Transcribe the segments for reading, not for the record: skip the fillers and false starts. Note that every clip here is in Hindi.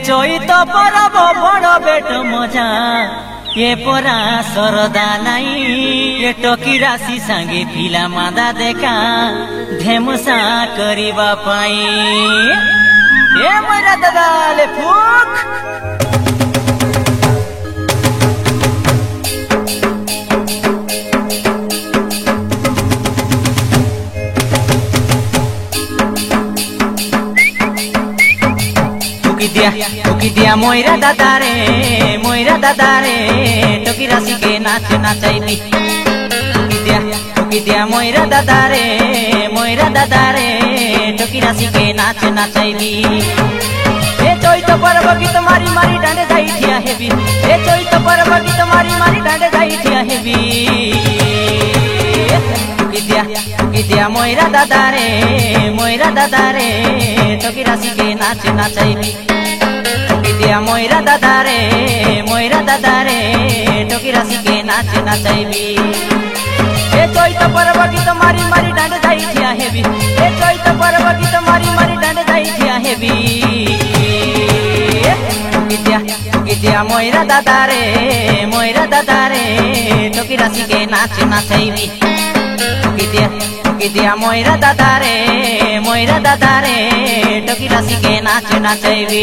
चैत परब बड़ बेट मजा ये परा सरदा नाई ये टकी राशि सांगे फिला मादा देखा धेमुसा करिबा पाई ए मोरा दादाले फुक टोकी दिया मोइरा दादा रे टोकी राशि के नाच नाचाइबी टोकी दिया मोइरा दादा रे टोकी राशि के नाच नाचाइबी ए चैत पर्व गीत मारी मारी डांडे जाई थिया हेबी ए चैत पर्व गीत मारी मारी डांडे जाई थिया हेबी टोकी दिया मोइरा दादा रे टोकी राशि के नाच नाचाइबी दिया मोइरा दादा रे टोकी राशि के नाच नाचाइबी ए चैत पर्व गीत मारी मारी डांडे जाई थिया हेबी ए चैत पर्व गीत मारी मारी डांडे जाई थिया हेबी टोकी दिया मोइरा दादा रे टोकी राशि के नाच नाचाइबी टोकी दिया मोइरा दादा रे टोकी राशि के नाच नाचाइबी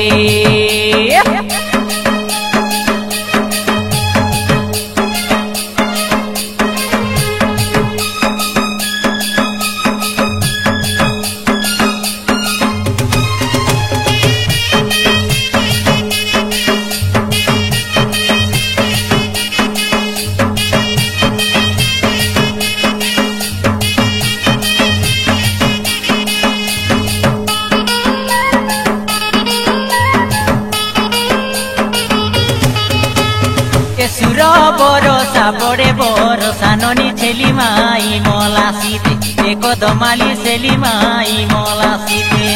सुर बरसा बड़े बरसा ननी छेली माई मला सीते एक दमाली सेली माई मला सीते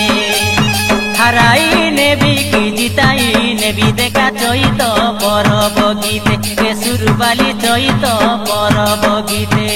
हराई नेबी की जिताई नेबी देखा चैत परब गीते के सुरबाली चैत परब गीते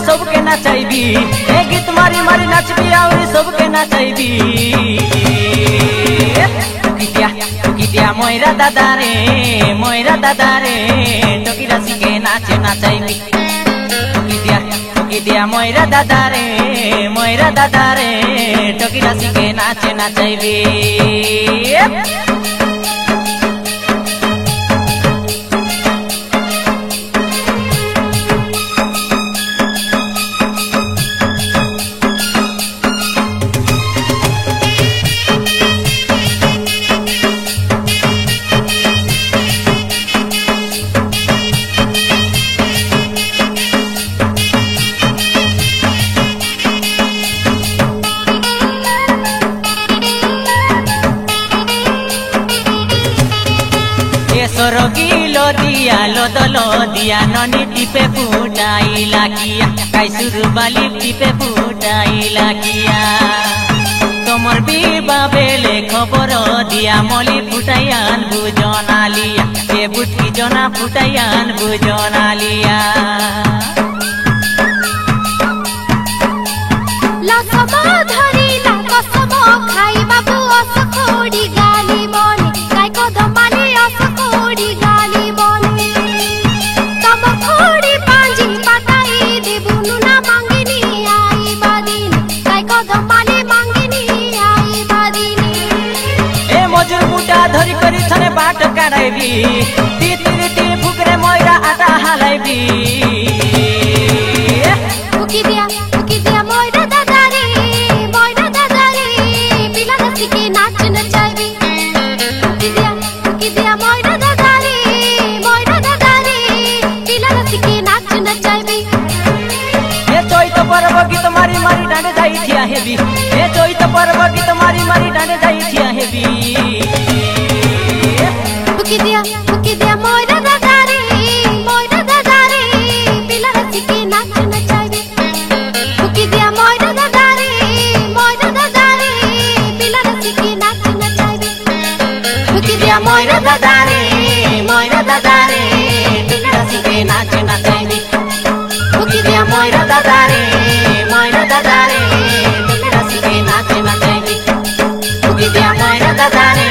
सबके नाचाइबी ए गीत मारी मारी नाचबी और सबके नाचाइबी टोकी दिया मोइरा दादा रे टोकी राशि के नाच नाचाइबी टोकी दिया मोइरा दादा रे टोकी राशि के नाच नाचाइबी सरगिलो दिया ननी टिपे फुटाई लागिया काई सुरबाली टिपे फुटाई लागिया तोमर बीबा बेले खबर दिया मली फुटाइयान बुजना लिया ए बुटकी जना फुटाइयान बुजना लिया धरी करी छने बाट काढाइबी ती फुकरे मोइरा आटा हालाइबी फुकी दिया मोइरा दादा रे पिला राशि के नाच नचाइबी फुकी दिया मोइरा दादा रे पिला राशि के नाच नचाइबी ए चैत पर्व गीत मारी मारी डांडे जाई थिया हेबी ए चैत पर्व गीत मारी मारी डांडे जाई थिया हेबी फुकी दिया मोइरा दादा रे ময়রা দাদারে টুকি রাশিকে নাচ নাচাইবি টুকি দিয়া ময়রা দাদারে টুকি রাশিকে নাচ নাচাইবি টুকি দিয়া ময়রা দাদারে